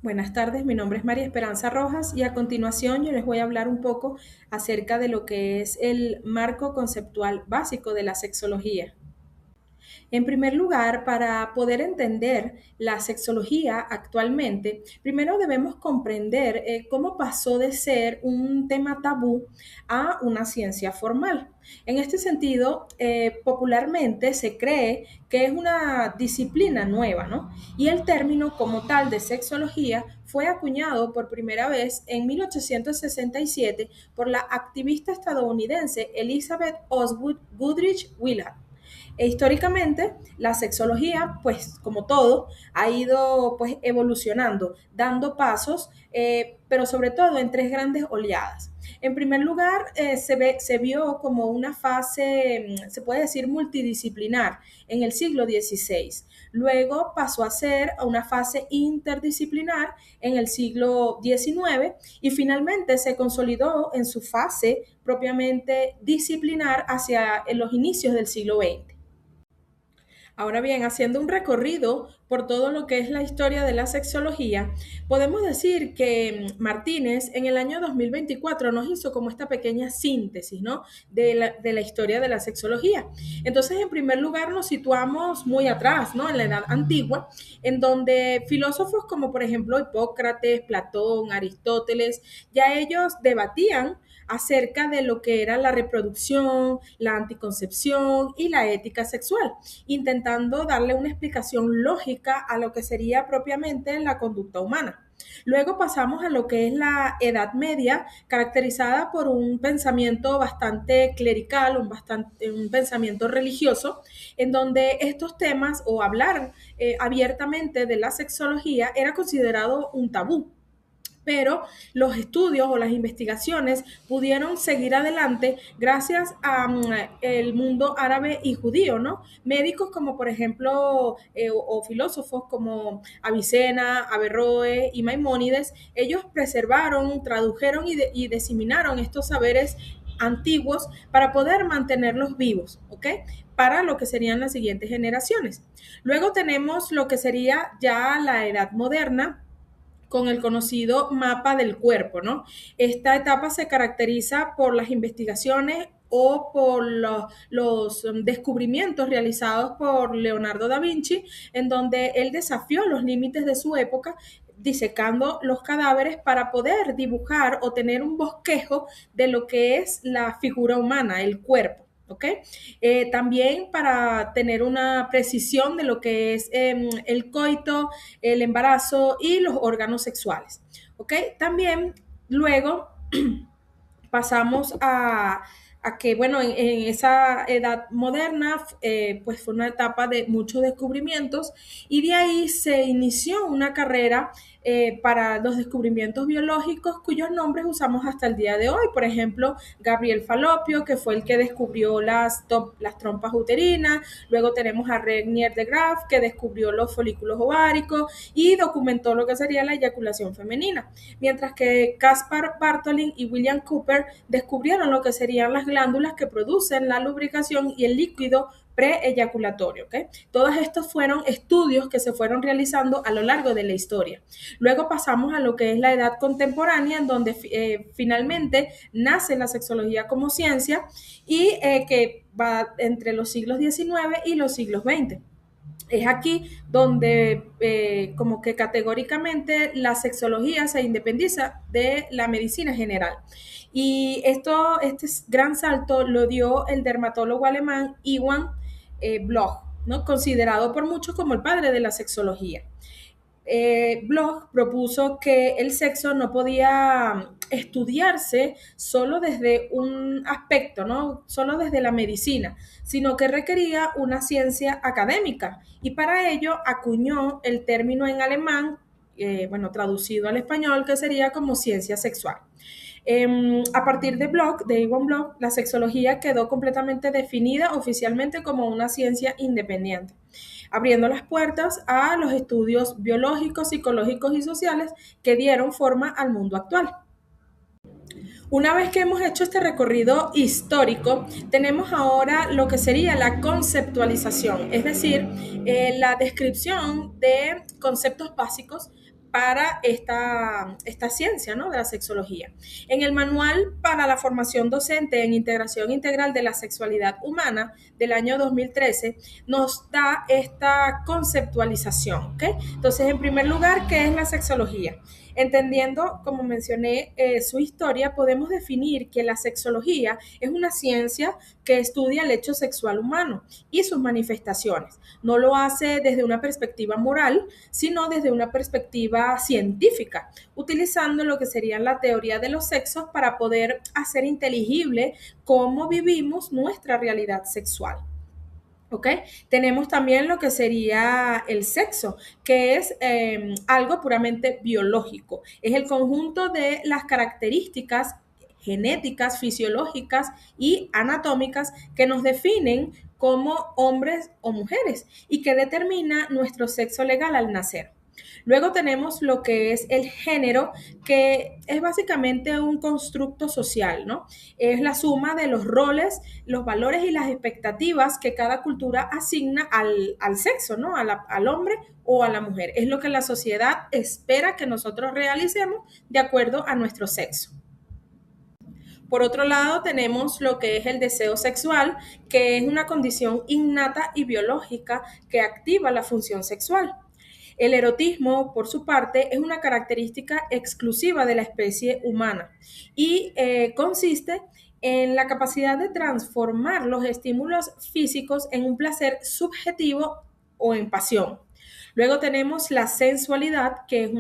Buenas tardes, mi nombre es María Esperanza Rojas y a continuación yo les voy a hablar un poco acerca de lo que es el marco conceptual básico de la sexología. En primer lugar, para poder entender la sexología actualmente, primero debemos comprender cómo pasó de ser un tema tabú a una ciencia formal. En este sentido, popularmente se cree que es una disciplina nueva, ¿no? Y el término como tal de sexología fue acuñado por primera vez en 1867 por la activista estadounidense Elizabeth Osgood Goodrich Willard. Históricamente, la sexología, pues como todo, ha ido pues evolucionando, dando pasos, pero sobre todo en tres grandes oleadas. En primer lugar, se vio como una fase, se puede decir, multidisciplinar en el siglo XVI. Luego pasó a ser una fase interdisciplinar en el siglo XIX y finalmente se consolidó en su fase propiamente disciplinar hacia los inicios del siglo XX. Ahora bien, haciendo un recorrido por todo lo que es la historia de la sexología, podemos decir que Martínez en el año 2024 nos hizo como esta pequeña síntesis, ¿no? De la historia de la sexología. Entonces, en primer lugar, nos situamos muy atrás, ¿no? En la edad antigua, en donde filósofos como por ejemplo Hipócrates, Platón, Aristóteles, ya ellos debatían acerca de lo que era la reproducción, la anticoncepción y la ética sexual, intentando darle una explicación lógica a lo que sería propiamente la conducta humana. Luego pasamos a lo que es la Edad Media, caracterizada por un pensamiento bastante clerical, un pensamiento religioso, en donde estos temas o hablar abiertamente de la sexología era considerado un tabú, pero los estudios o las investigaciones pudieron seguir adelante gracias a el mundo árabe y judío, ¿no? Médicos como por ejemplo o filósofos como Avicena, Averroes y Maimónides, ellos preservaron, tradujeron y diseminaron estos saberes antiguos para poder mantenerlos vivos, ¿ok? Para lo que serían las siguientes generaciones. Luego tenemos lo que sería ya la edad moderna, con el conocido mapa del cuerpo, ¿no? Esta etapa se caracteriza por las investigaciones o por los descubrimientos realizados por Leonardo da Vinci, en donde él desafió los límites de su época disecando los cadáveres para poder dibujar o tener un bosquejo de lo que es la figura humana, el cuerpo. ¿Ok? También para tener una precisión de lo que es el coito, el embarazo y los órganos sexuales. ¿Ok? También luego pasamos a que, bueno, en esa edad moderna, pues fue una etapa de muchos descubrimientos y de ahí se inició una carrera para los descubrimientos biológicos cuyos nombres usamos hasta el día de hoy. Por ejemplo, Gabriel Falopio, que fue el que descubrió las trompas uterinas. Luego tenemos a Renier de Graaf, que descubrió los folículos ováricos y documentó lo que sería la eyaculación femenina. Mientras que Caspar Bartolin y William Cooper descubrieron lo que serían las glándulas que producen la lubricación y el líquido preeyaculatorio. ¿Okay? Todos estos fueron estudios que se fueron realizando a lo largo de la historia. Luego pasamos a lo que es la edad contemporánea, en donde finalmente nace la sexología como ciencia y que va entre los siglos XIX y los siglos XX. Es aquí donde como que categóricamente la sexología se independiza de la medicina general. Y este gran salto lo dio el dermatólogo alemán Iwan Bloch, ¿no? Considerado por muchos como el padre de la sexología. Bloch propuso que el sexo no podía estudiarse solo desde un aspecto, ¿no? Solo desde la medicina, sino que requería una ciencia académica y para ello acuñó el término en alemán, bueno, traducido al español, que sería como ciencia sexual. A partir de Iwan Bloch, la sexología quedó completamente definida oficialmente como una ciencia independiente, abriendo las puertas a los estudios biológicos, psicológicos y sociales que dieron forma al mundo actual. Una vez que hemos hecho este recorrido histórico, tenemos ahora lo que sería la conceptualización, es decir, la descripción de conceptos básicos para esta ciencia, ¿no?, de la sexología. En el manual para la formación docente en integración integral de la sexualidad humana del año 2013 nos da esta conceptualización, ¿ok? Entonces, en primer lugar, ¿qué es la sexología? Entendiendo, como mencioné, su historia, podemos definir que la sexología es una ciencia que estudia el hecho sexual humano y sus manifestaciones. No lo hace desde una perspectiva moral, sino desde una perspectiva científica, utilizando lo que sería la teoría de los sexos para poder hacer inteligible cómo vivimos nuestra realidad sexual. ¿Ok? Tenemos también lo que sería el sexo, que es algo puramente biológico. Es el conjunto de las características genéticas, fisiológicas y anatómicas que nos definen como hombres o mujeres y que determina nuestro sexo legal al nacer. Luego tenemos lo que es el género, que es básicamente un constructo social, ¿no? Es la suma de los roles, los valores y las expectativas que cada cultura asigna al sexo, ¿no? Al hombre o a la mujer. Es lo que la sociedad espera que nosotros realicemos de acuerdo a nuestro sexo. Por otro lado, tenemos lo que es el deseo sexual, que es una condición innata y biológica que activa la función sexual. El erotismo, por su parte, es una característica exclusiva de la especie humana y consiste en la capacidad de transformar los estímulos físicos en un placer subjetivo o en pasión. Luego tenemos la sensualidad, que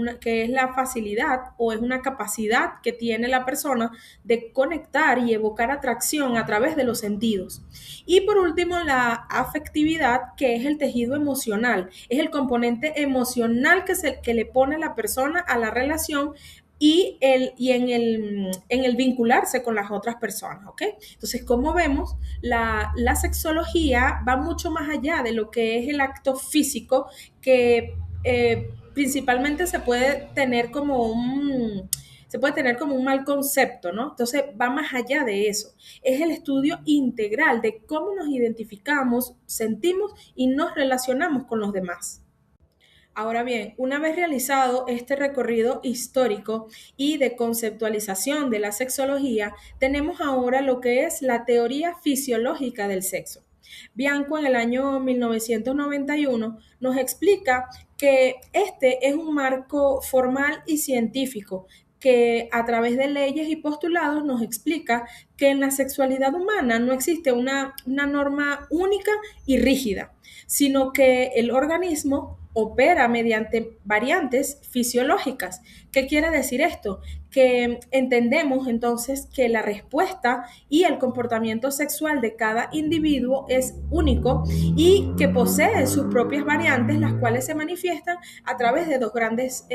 es la facilidad o es una capacidad que tiene la persona de conectar y evocar atracción a través de los sentidos. Y por último, la afectividad, que es el tejido emocional, es el componente emocional que le pone la persona a la relación y en el vincularse con las otras personas, ¿ok? Entonces, como vemos, la sexología va mucho más allá de lo que es el acto físico, que principalmente se puede tener como un mal concepto, ¿no? Entonces va más allá de eso. Es el estudio integral de cómo nos identificamos, sentimos y nos relacionamos con los demás. Ahora bien, una vez realizado este recorrido histórico y de conceptualización de la sexología, tenemos ahora lo que es la teoría fisiológica del sexo. Bianco en el año 1991 nos explica que este es un marco formal y científico que a través de leyes y postulados nos explica que en la sexualidad humana no existe una norma única y rígida, sino que el organismo opera mediante variantes fisiológicas. ¿Qué quiere decir esto? Que entendemos entonces que la respuesta y el comportamiento sexual de cada individuo es único y que posee sus propias variantes, las cuales se manifiestan a través de dos grandes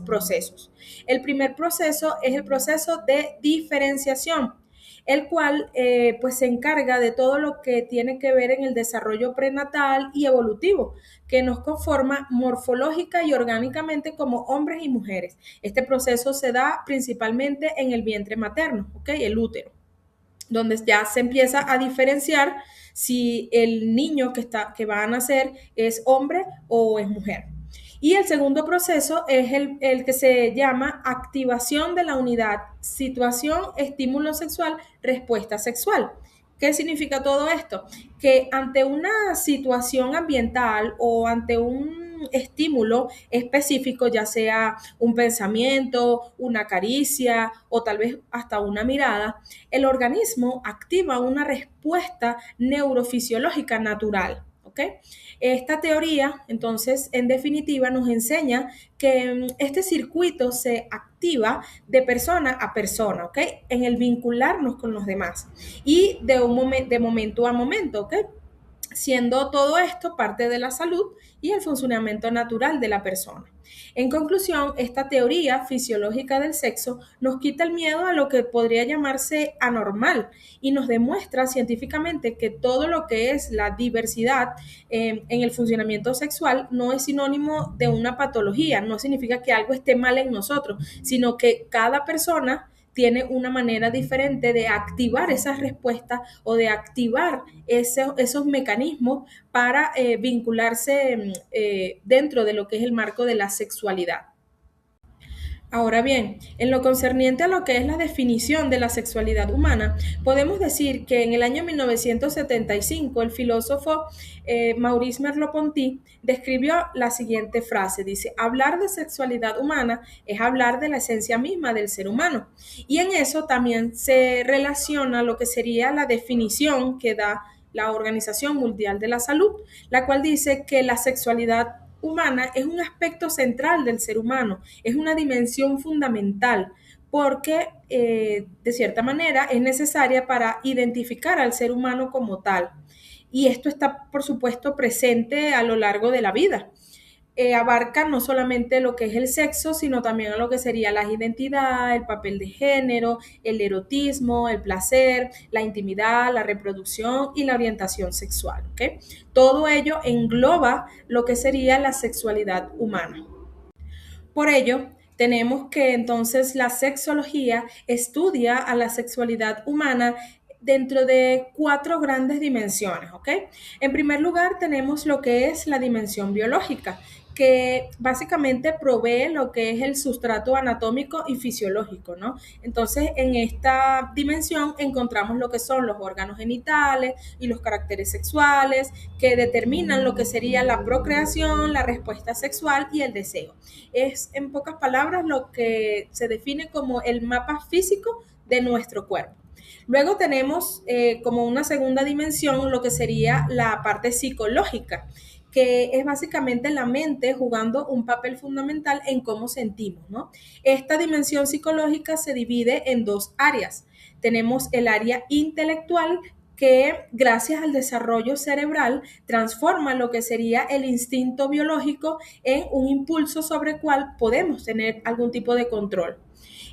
procesos. El primer proceso es el proceso de diferenciación, el cual pues se encarga de todo lo que tiene que ver en el desarrollo prenatal y evolutivo, que nos conforma morfológica y orgánicamente como hombres y mujeres. Este proceso se da principalmente en el vientre materno, ¿ok? El útero, donde ya se empieza a diferenciar si el niño que va a nacer es hombre o es mujer. Y el segundo proceso es el que se llama activación de la unidad, situación, estímulo sexual, respuesta sexual. ¿Qué significa todo esto? Que ante una situación ambiental o ante un estímulo específico, ya sea un pensamiento, una caricia o tal vez hasta una mirada, el organismo activa una respuesta neurofisiológica natural. ¿Okay? Esta teoría, entonces, en definitiva, nos enseña que este circuito se activa de persona a persona, ¿ok? En el vincularnos con los demás y de momento a momento, ¿ok? Siendo todo esto parte de la salud y el funcionamiento natural de la persona. En conclusión, esta teoría fisiológica del sexo nos quita el miedo a lo que podría llamarse anormal y nos demuestra científicamente que todo lo que es la diversidad en el funcionamiento sexual no es sinónimo de una patología, no significa que algo esté mal en nosotros, sino que cada persona tiene una manera diferente de activar esas respuestas o de activar esos mecanismos para vincularse dentro de lo que es el marco de la sexualidad. Ahora bien, en lo concerniente a lo que es la definición de la sexualidad humana, podemos decir que en el año 1975 el filósofo Maurice Merleau-Ponty describió la siguiente frase, dice, hablar de sexualidad humana es hablar de la esencia misma del ser humano. Y en eso también se relaciona lo que sería la definición que da la Organización Mundial de la Salud, la cual dice que la sexualidad humana es un aspecto central del ser humano, es una dimensión fundamental porque de cierta manera es necesaria para identificar al ser humano como tal. Y esto está, por supuesto, presente a lo largo de la vida. Abarca no solamente lo que es el sexo, sino también a lo que sería la identidad, el papel de género, el erotismo, el placer, la intimidad, la reproducción y la orientación sexual. ¿Okay? Todo ello engloba lo que sería la sexualidad humana. Por ello, tenemos que entonces la sexología estudia a la sexualidad humana dentro de cuatro grandes dimensiones, ¿ok? En primer lugar, tenemos lo que es la dimensión biológica, que básicamente provee lo que es el sustrato anatómico y fisiológico, ¿no? Entonces, en esta dimensión encontramos lo que son los órganos genitales y los caracteres sexuales que determinan lo que sería la procreación, la respuesta sexual y el deseo. Es, en pocas palabras, lo que se define como el mapa físico de nuestro cuerpo. Luego tenemos como una segunda dimensión lo que sería la parte psicológica, que es básicamente la mente jugando un papel fundamental en cómo sentimos, ¿no? Esta dimensión psicológica se divide en dos áreas. Tenemos el área intelectual, que gracias al desarrollo cerebral transforma lo que sería el instinto biológico en un impulso sobre el cual podemos tener algún tipo de control.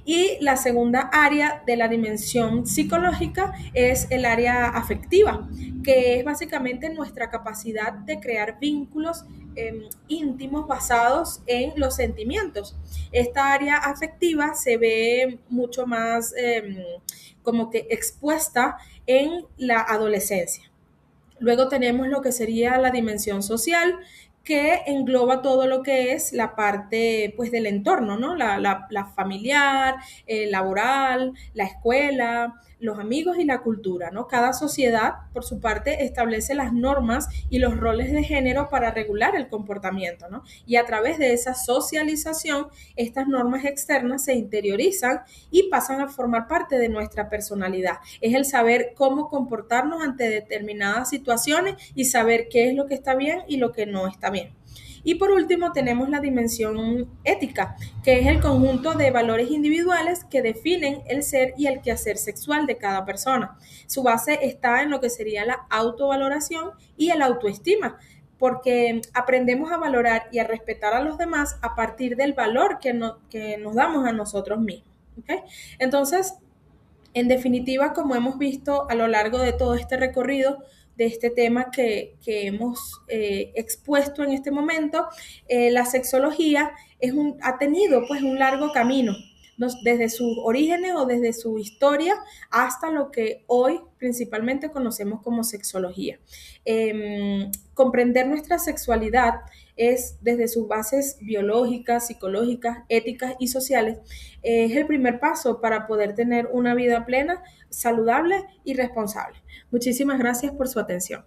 Y la segunda área de la dimensión psicológica es el área afectiva, que es básicamente nuestra capacidad de crear vínculos íntimos basados en los sentimientos. Esta área afectiva se ve mucho más como que expuesta en la adolescencia. Luego tenemos lo que sería la dimensión social, que engloba todo lo que es la parte pues del entorno, ¿no? La familiar, laboral, la escuela, los amigos y la cultura, ¿no? Cada sociedad, por su parte, establece las normas y los roles de género para regular el comportamiento, ¿no? Y a través de esa socialización, estas normas externas se interiorizan y pasan a formar parte de nuestra personalidad. Es el saber cómo comportarnos ante determinadas situaciones y saber qué es lo que está bien y lo que no está bien. Y por último tenemos la dimensión ética, que es el conjunto de valores individuales que definen el ser y el quehacer sexual de cada persona. Su base está en lo que sería la autovaloración y el autoestima, porque aprendemos a valorar y a respetar a los demás a partir del valor que nos damos a nosotros mismos. ¿Okay? Entonces, en definitiva, como hemos visto a lo largo de todo este recorrido, de este tema que hemos expuesto en este momento, la sexología ha tenido pues un largo camino, desde sus orígenes o desde su historia hasta lo que hoy principalmente conocemos como sexología. Comprender nuestra sexualidad es desde sus bases biológicas, psicológicas, éticas y sociales, es el primer paso para poder tener una vida plena, saludable y responsable. Muchísimas gracias por su atención.